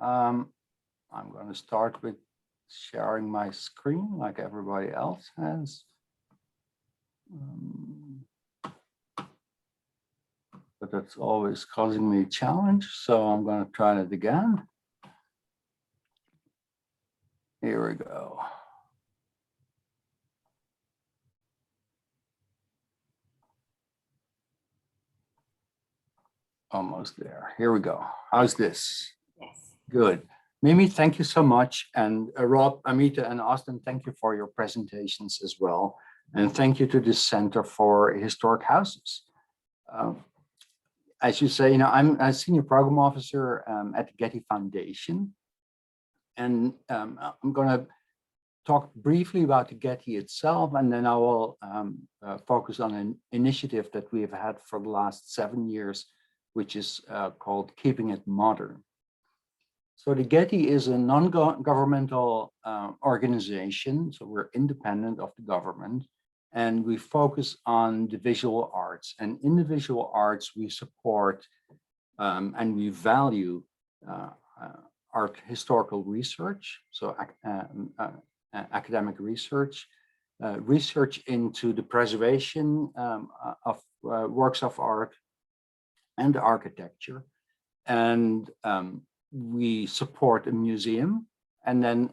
I'm going to start with sharing my screen like everybody else has. But that's always causing me a challenge, so I'm going to try it again. Here we go. Almost there. Here we go. How's this? Yes. Good. Mimi, thank you so much. And Rob, Amita, and Austin, thank you for your presentations as well. And thank you to the Center for Historic Houses. As you say, I'm a senior program officer at the Getty Foundation. And I'm going to talk briefly about the Getty itself, and then I will focus on an initiative that we have had for the last 7 years, which is called Keeping It Modern. So the Getty is a non-governmental organization, so we're independent of the government, and we focus on the visual arts. And in the visual arts, we support and we value art historical research, so academic research, research into the preservation of works of art and architecture, and we support a museum. And then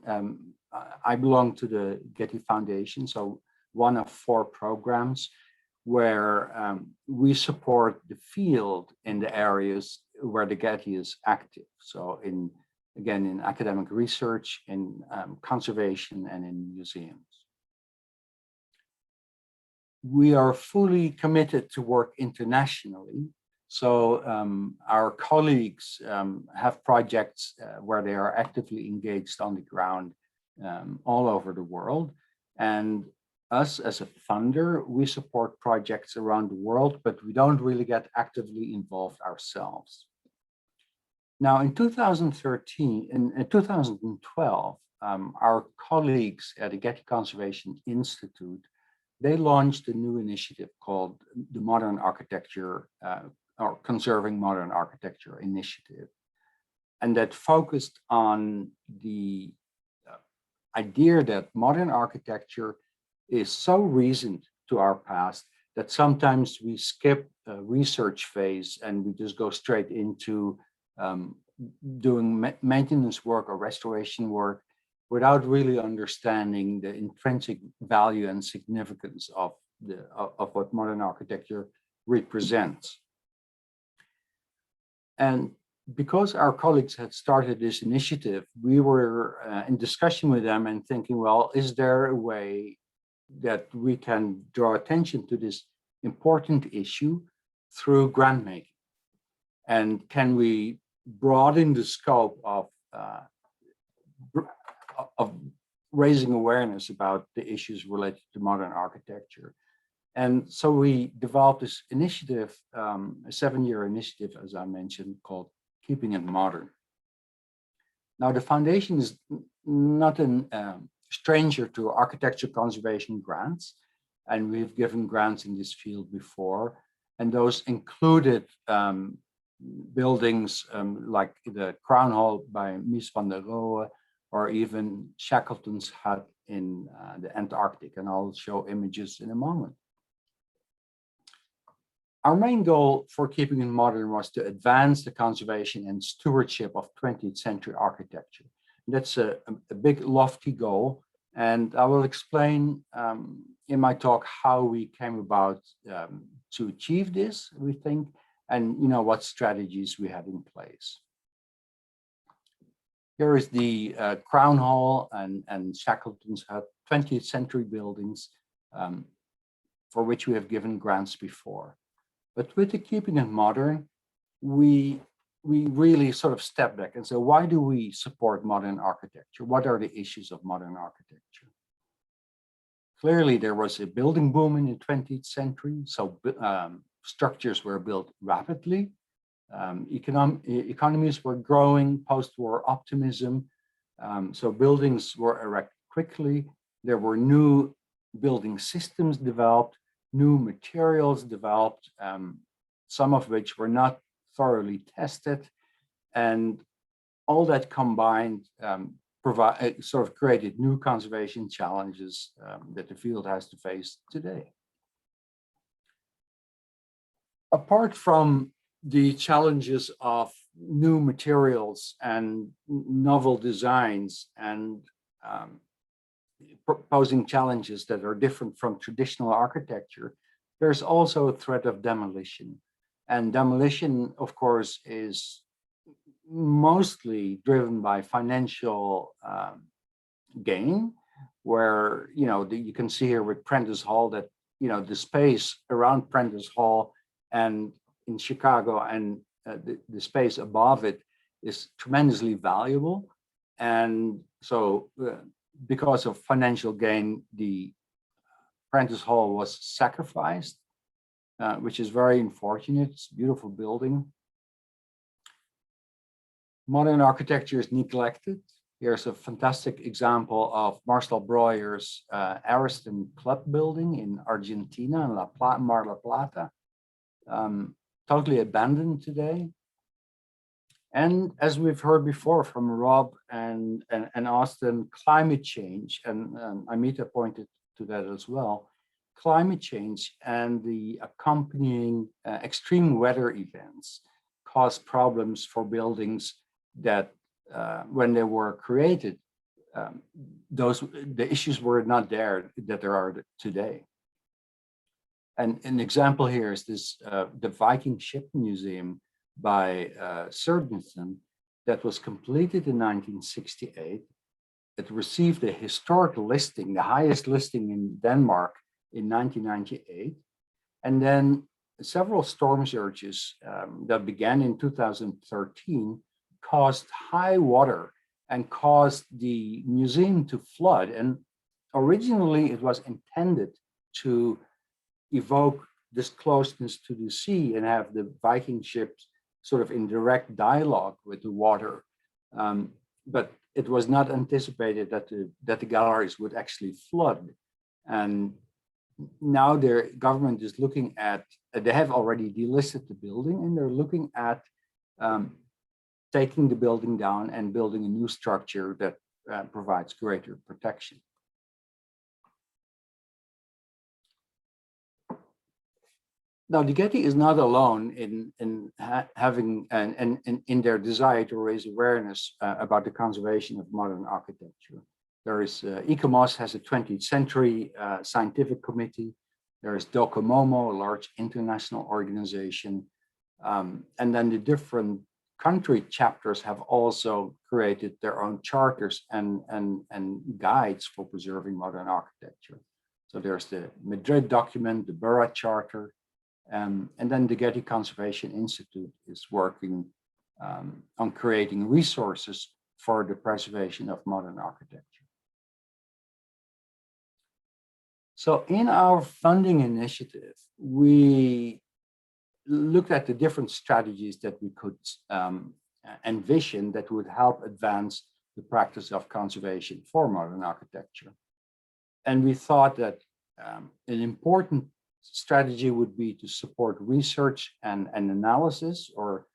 I belong to the Getty Foundation, so one of 4 programs where we support the field in the areas where the Getty is active. So again, in academic research, in conservation, and in museums. We are fully committed to work internationally. So our colleagues have projects where they are actively engaged on the ground all over the world. And us as a funder, we support projects around the world, but we don't really get actively involved ourselves. Now, in 2013, in 2012, our colleagues at the Getty Conservation Institute, they launched a new initiative called the Modern Architecture or Conserving Modern Architecture Initiative. And that focused on the idea that modern architecture is so recent to our past that sometimes we skip a research phase and we just go straight into doing maintenance work or restoration work without really understanding the intrinsic value and significance of what modern architecture represents. And because our colleagues had started this initiative, we were in discussion with them and thinking, well, is there a way that we can draw attention to this important issue through grant making? And can we broaden the scope of raising awareness about the issues related to modern architecture? And so we developed this initiative, a 7-year initiative, as I mentioned, called Keeping It Modern. Now, the foundation is not a stranger to architecture conservation grants, and we've given grants in this field before, and those included buildings like the Crown Hall by Mies van der Rohe, or even Shackleton's hut in the Antarctic, and I'll show images in a moment. Our main goal for Keeping It Modern was to advance the conservation and stewardship of 20th century architecture. That's a big, lofty goal, and I will explain in my talk how we came about to achieve this, we think, and what strategies we had in place. Here is the Crown Hall and Shackleton's hut, 20th century buildings for which we have given grants before. But with the Keeping It Modern, we really sort of step back and say, why do we support modern architecture? What are the issues of modern architecture? Clearly, there was a building boom in the 20th century, so structures were built rapidly. Economies were growing, post-war optimism, so buildings were erected quickly. There were new building systems developed, new materials developed, some of which were not thoroughly tested. And all that combined sort of created new conservation challenges that the field has to face today. Apart from the challenges of new materials and novel designs and proposing challenges that are different from traditional architecture, there's also a threat of demolition. And demolition, of course, is mostly driven by financial gain, where, you can see here with Prentice Hall that, the space around Prentice Hall and in Chicago and the space above it is tremendously valuable. And so because of financial gain, the Prentice Hall was sacrificed, which is very unfortunate. It's a beautiful building. Modern architecture is neglected. Here's a fantastic example of Marcel Breuer's Ariston Club building in Argentina, in Mar del Plata. Totally abandoned today. And as we've heard before from Rob and Austin, climate change, and Amita pointed to that as well, climate change and the accompanying extreme weather events cause problems for buildings that when they were created, the issues were not there that there are today. And an example here is this the Viking Ship Museum by Sørensen that was completed in 1968. It received a historic listing, the highest listing in Denmark in 1998. And then several storm surges that began in 2013 caused high water and caused the museum to flood. And originally it was intended to evoke this closeness to the sea and have the Viking ships sort of in direct dialogue with the water. But it was not anticipated that the galleries would actually flood. And now their government is looking at, they have already delisted the building, and they're looking at taking the building down and building a new structure that provides greater protection. Now, the Getty is not alone in having and in their desire to raise awareness about the conservation of modern architecture. There is ICOMOS has a 20th century scientific committee. There is DOCOMOMO, a large international organization, and then the different country chapters have also created their own charters and guides for preserving modern architecture. So there's the Madrid document, the Burra Charter. And then the Getty Conservation Institute is working on creating resources for the preservation of modern architecture. So in our funding initiative, we looked at the different strategies that we could envision that would help advance the practice of conservation for modern architecture. And we thought that an important strategy would be to support research and analysis, or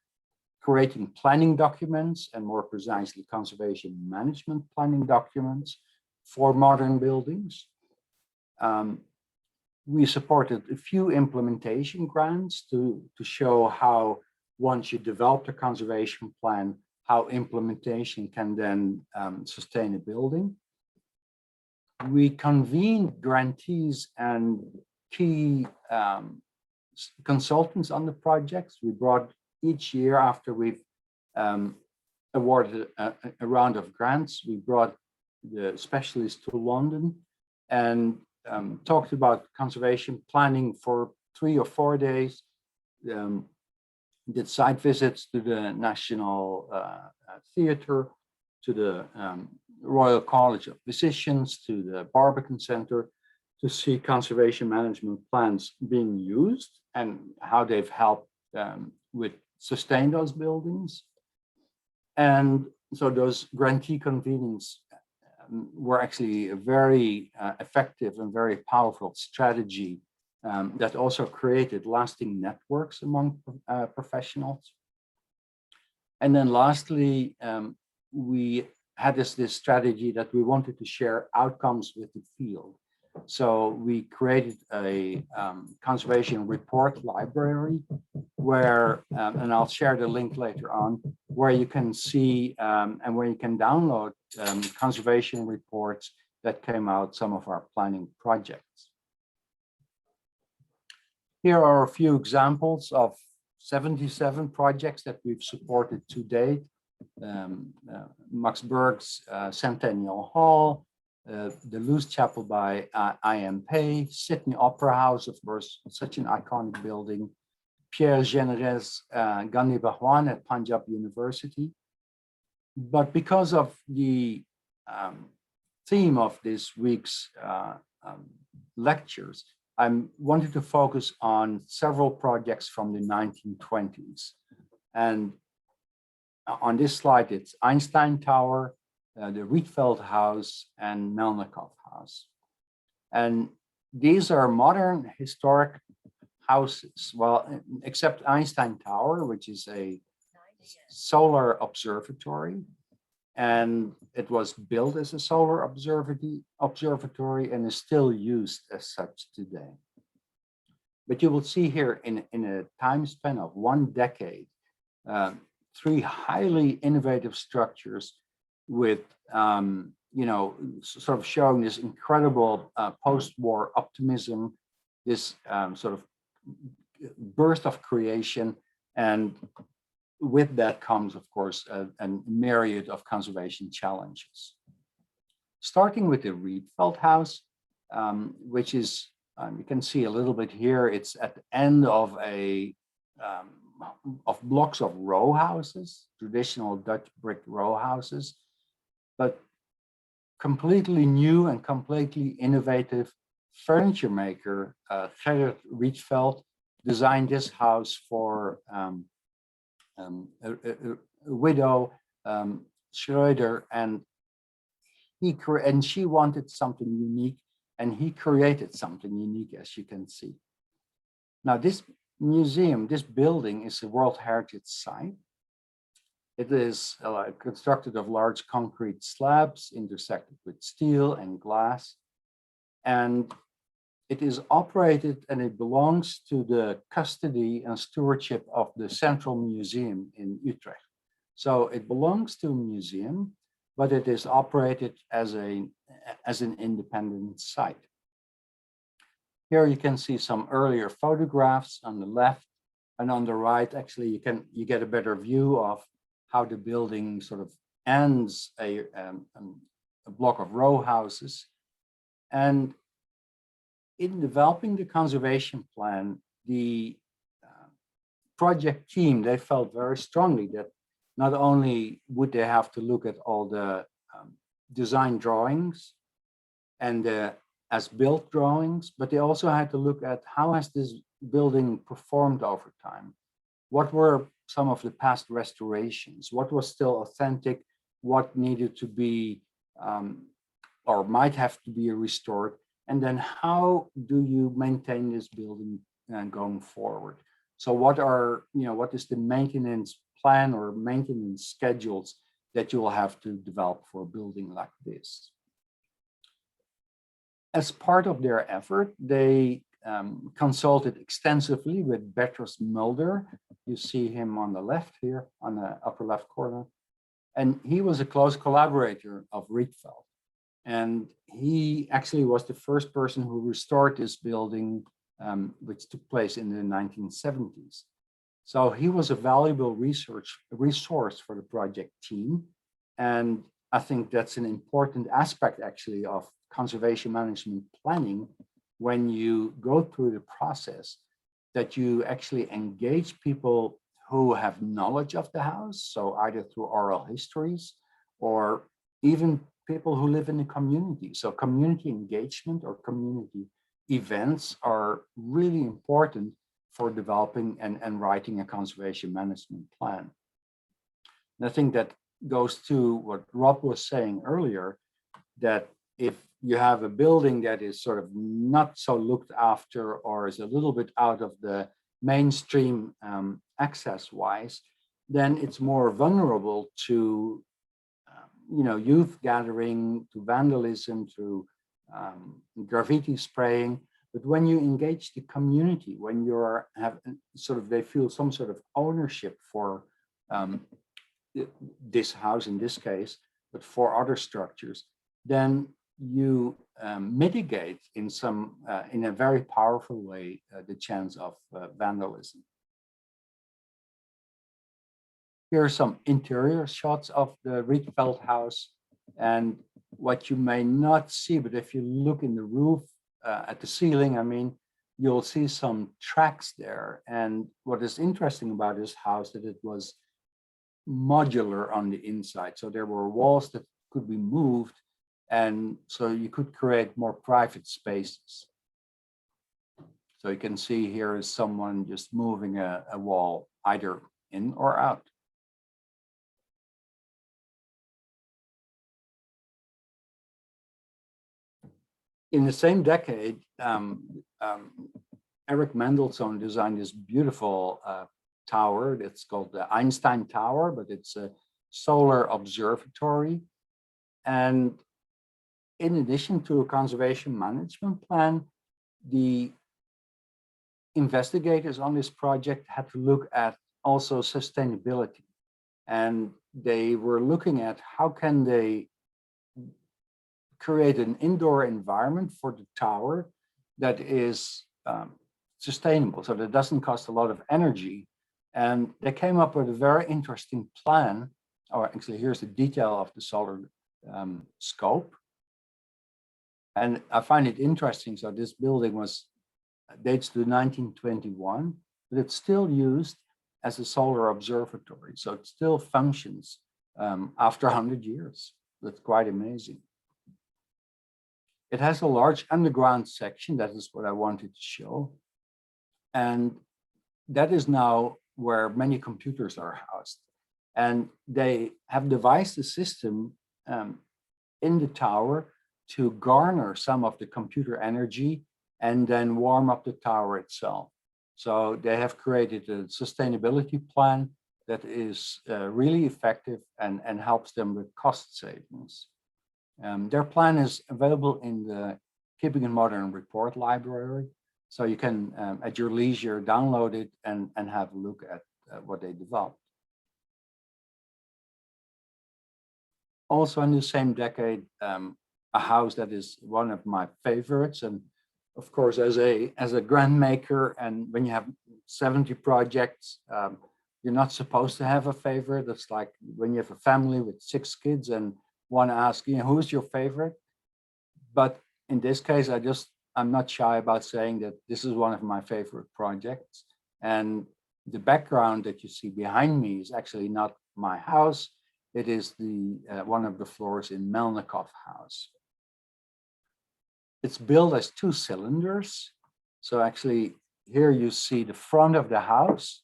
creating planning documents, and more precisely conservation management planning documents for modern buildings. We supported a few implementation grants to show how once you develop a conservation plan, how implementation can then sustain a building. We convened grantees and key consultants on the projects. We brought each year after we've awarded a round of grants, we brought the specialists to London and talked about conservation planning for 3 or 4 days. Did site visits to the National Theatre, to the Royal College of Physicians, to the Barbican Center, to see conservation management plans being used and how they've helped with sustain those buildings. And so those grantee convenings were actually a very effective and very powerful strategy that also created lasting networks among professionals. And then lastly, we had this strategy that we wanted to share outcomes with the field. So we created a conservation report library where, and I'll share the link later on, where you can see and where you can download conservation reports that came out some of our planning projects. Here are a few examples of 77 projects that we've supported to date. Max Berg's Centennial Hall, the Luce Chapel by IMP, Sydney Opera House, of course, such an iconic building, Pierre Génére's Gandhi Bhagwan at Punjab University. But because of the theme of this week's lectures, I wanted to focus on several projects from the 1920s. And on this slide, it's Einstein Tower, the Ridgefelt House, and Melnikov House. And these are modern historic houses, well, except Einstein Tower, which is a solar observatory. And it was built as a solar observatory and is still used as such today. But you will see here in a time span of 1 decade, 3 highly innovative structures with, you know, sort of showing this incredible post-war optimism, this sort of burst of creation, and with that comes, of course, a myriad of conservation challenges. Starting with the Ridgefelt House, which is, you can see a little bit here, it's at the end of blocks of row houses, traditional Dutch brick row houses, but completely new and completely innovative furniture maker, Gerrit Ridgefelt, designed this house for a widow, Schroeder, and she wanted something unique, and he created something unique, as you can see. Now, this museum, this building, is a World Heritage Site. It is constructed of large concrete slabs intersected with steel and glass, and it is operated, and it belongs to the custody and stewardship of the Central Museum in Utrecht. So it belongs to a museum, but it is operated as an independent site. Here you can see some earlier photographs on the left, and on the right, actually, you get a better view of how the building sort of ends a block of row houses. And in developing the conservation plan, the project team, they felt very strongly that not only would they have to look at all the design drawings and the as-built drawings, but they also had to look at how has this building performed over time? What were some of the past restorations? What was still authentic? What needed to be or might have to be restored? And then how do you maintain this building going forward? So what is the maintenance plan or maintenance schedules that you will have to develop for a building like this? As part of their effort, they consulted extensively with Bertus Mulder. You see him on the left here, on the upper left corner. And he was a close collaborator of Ridgefelt. And he actually was the first person who restored this building, which took place in the 1970s. So he was a valuable resource for the project team. And I think that's an important aspect, actually, of conservation management planning when you go through the process, that you actually engage people who have knowledge of the house, so either through oral histories or even people who live in the community. So community engagement or community events are really important for developing and writing a conservation management plan. And I think that goes to what Rob was saying earlier, that if you have a building that is sort of not so looked after or is a little bit out of the mainstream access-wise, then it's more vulnerable to youth gathering to vandalism to graffiti spraying. But when you engage the community, when you're they feel some sort of ownership for this house in this case, but for other structures, then you mitigate in a very powerful way the chance of vandalism. Here are some interior shots of the Ridgefelt House, and what you may not see, but if you look in the roof at the ceiling, I mean, you'll see some tracks there. And what is interesting about this house that it was modular on the inside. So there were walls that could be moved, and so you could create more private spaces. So you can see here is someone just moving a wall either in or out. In the same decade, Eric Mendelssohn designed this beautiful tower. It's called the Einstein Tower, but it's a solar observatory. And in addition to a conservation management plan, the investigators on this project had to look at also sustainability. And they were looking at how can they create an indoor environment for the tower that is sustainable, so that doesn't cost a lot of energy. And they came up with a very interesting plan, or actually here's the detail of the solar scope. And I find it interesting, so this building dates to 1921, but it's still used as a solar observatory. So it still functions after 100 years. That's quite amazing. It has a large underground section. That is what I wanted to show. And that is now where many computers are housed. And they have devised a system in the tower to garner some of the computer energy and then warm up the tower itself. So they have created a sustainability plan that is really effective and helps them with cost savings. Their plan is available in the Keeping in Modern report library. So you can, at your leisure, download it and have a look at what they developed. Also in the same decade, a house that is one of my favorites. And of course, as a grant maker, and when you have 70 projects, you're not supposed to have a favorite. It's like when you have a family with 6 kids and one asks, who's your favorite? But in this case, I'm not shy about saying that this is one of my favorite projects. And the background that you see behind me is actually not my house. It is one of the floors in Melnikov House. It's built as 2 cylinders. So actually here you see the front of the house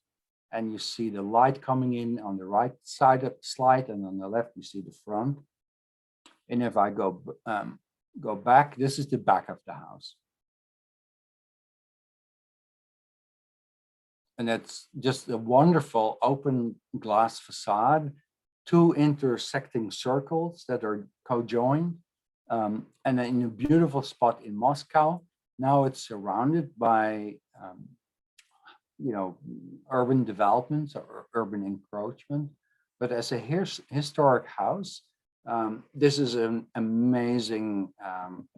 and you see the light coming in on the right side of the slide, and on the left you see the front. And if I go back, this is the back of the house. And it's just a wonderful open glass facade, 2 intersecting circles that are co-joined, and in a beautiful spot in Moscow. Now it's surrounded by, urban developments or urban encroachment. But as a historic house, this is an amazing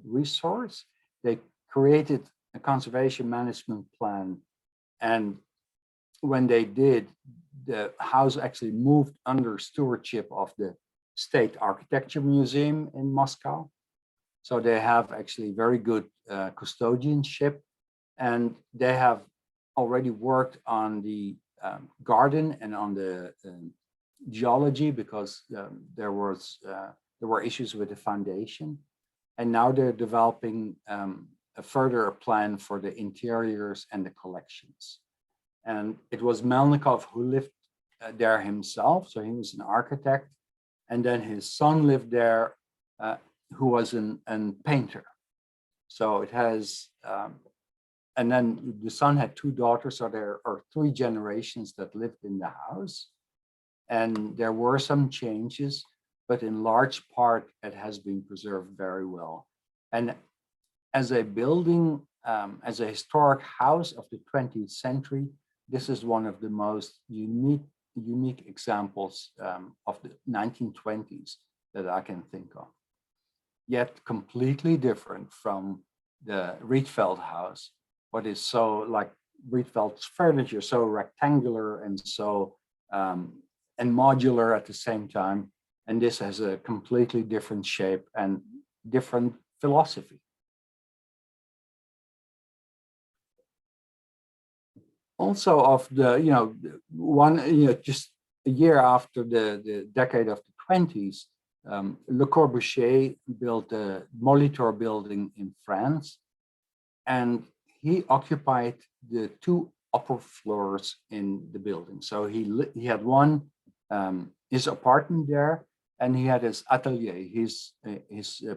resource. They created a conservation management plan, and when they did, the house actually moved under stewardship of the State Architecture Museum in Moscow. So they have actually very good custodianship, and they have already worked on the garden and on the geology, because there were issues with the foundation, and now they're developing a further plan for the interiors and the collections. And it was Melnikov who lived there himself, so he was an architect, and then his son lived there, who was a painter. So it has, and then the son had 2 daughters, so there are 3 generations that lived in the house. And there were some changes, but in large part, it has been preserved very well. And as a building, as a historic house of the 20th century, this is one of the most unique examples of the 1920s that I can think of. Yet completely different from the Ridgefelt House, what is so like Ridgefelt's furniture, so rectangular and so and modular at the same time. And this has a completely different shape and different philosophy. Also of the, just a year after the decade of the 20s, Le Corbusier built the Molitor building in France, and he occupied the two upper floors in the building. So he had one, his apartment there, and he had his atelier, his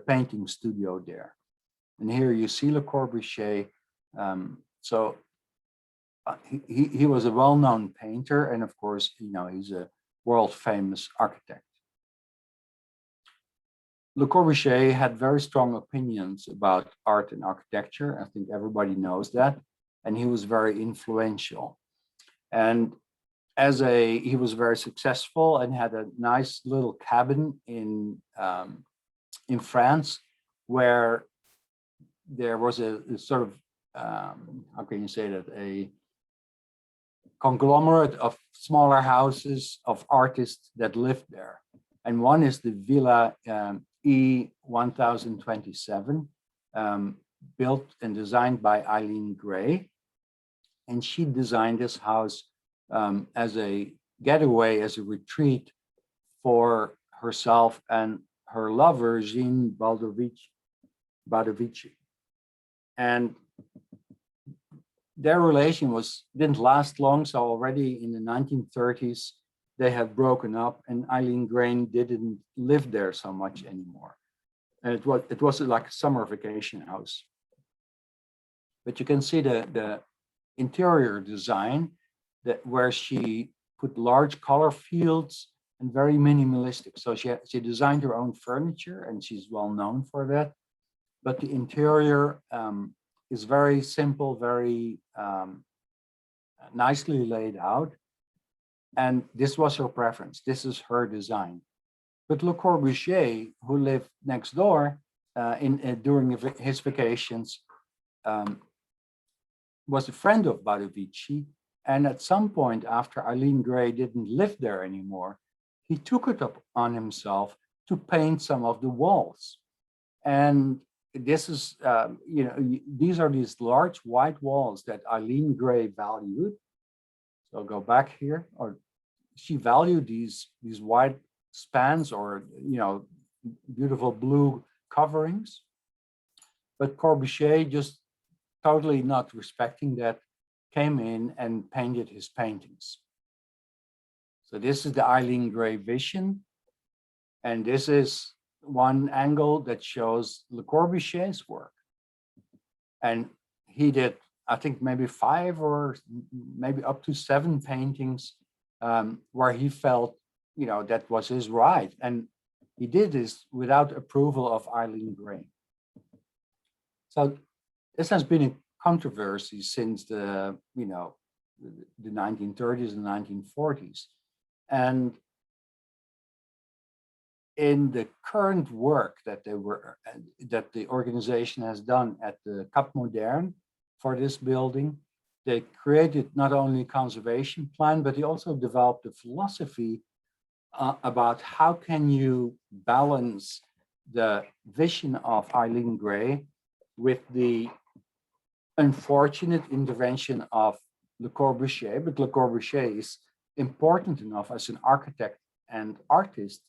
painting studio there. And here you see Le Corbusier. He was a well-known painter, and of course, he's a world-famous architect. Le Corbusier had very strong opinions about art and architecture. I think everybody knows that, and he was very influential. And he was very successful and had a nice little cabin in France, where there was a sort of how can you say that, a conglomerate of smaller houses of artists that lived there. And one is the Villa E1027, built and designed by Eileen Gray. And she designed this house as a getaway, as a retreat for herself and her lover, Jean Baldovici. And their relation didn't last long, so already in the 1930s, they had broken up, and Eileen Gray didn't live there so much anymore. And it was like a summer vacation house. But you can see the interior design, where she put large color fields and very minimalistic. So she designed her own furniture, and she's well known for that. But the interior is very simple, very nicely laid out. And this was her preference. This is her design. But Le Corbusier, who lived next door during his vacations, was a friend of Baldovici. And at some point, after Eileen Gray didn't live there anymore, he took it up on himself to paint some of the walls. And this is, these are these large white walls that Eileen Gray valued. So I'll go back here. Or she valued these white spans, or beautiful blue coverings. But Corbusier, just totally not respecting that, came in and painted his paintings. So this is the Eileen Gray vision, and this is one angle that shows Le Corbusier's work. And he did, I think, maybe 5 or maybe up to 7 paintings where he felt, that was his right. And he did this without approval of Eileen Gray. So this has been a controversy since the 1930s and 1940s. And in the current work that the organization has done at the Cap Moderne for this building, they created not only a conservation plan, but they also developed a philosophy about how can you balance the vision of Eileen Gray with the unfortunate intervention of Le Corbusier. But Le Corbusier is important enough as an architect and artist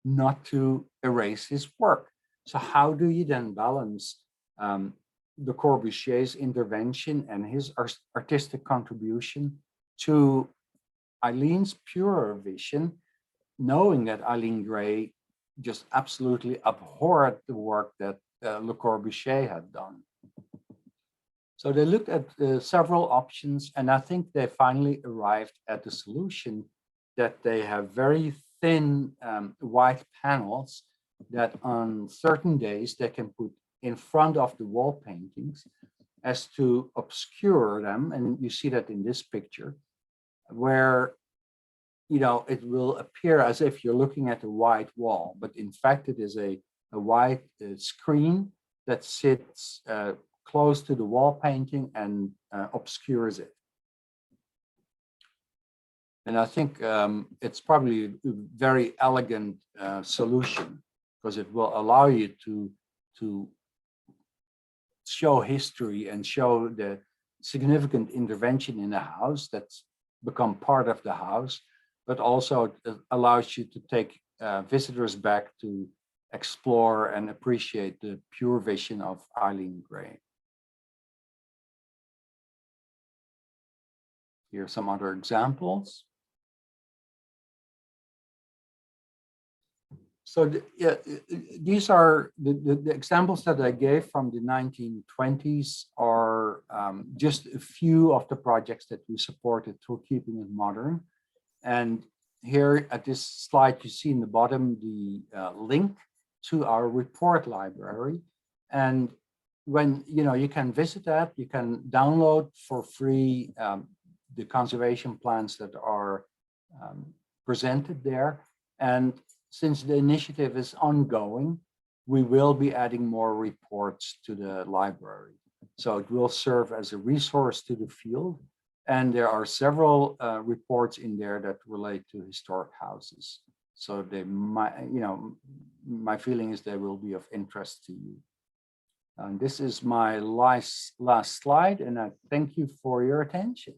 not to erase his work. So how do you then balance Le Corbusier's intervention and his artistic contribution to Eileen's purer vision, knowing that Eileen Gray just absolutely abhorred the work that Le Corbusier had done? So they looked at several options, and I think they finally arrived at the solution that they have very thin white panels that on certain days they can put in front of the wall paintings as to obscure them. And you see that in this picture, where it will appear as if you're looking at a white wall, but in fact it is a white screen that sits close to the wall painting and obscures it. And I think it's probably a very elegant solution, because it will allow you to show history and show the significant intervention in the house that's become part of the house, but also it allows you to take visitors back to explore and appreciate the pure vision of Eileen Gray. Here are some other examples. So these are the examples that I gave from the 1920s are just a few of the projects that we supported through Keeping It Modern. And here at this slide, you see in the bottom the link to our report library. And when you can visit that, you can download for free the conservation plans that are presented there. And since the initiative is ongoing, we will be adding more reports to the library. So it will serve as a resource to the field. And there are several reports in there that relate to historic houses. So they might, my feeling is they will be of interest to you. And this is my last slide, and I thank you for your attention.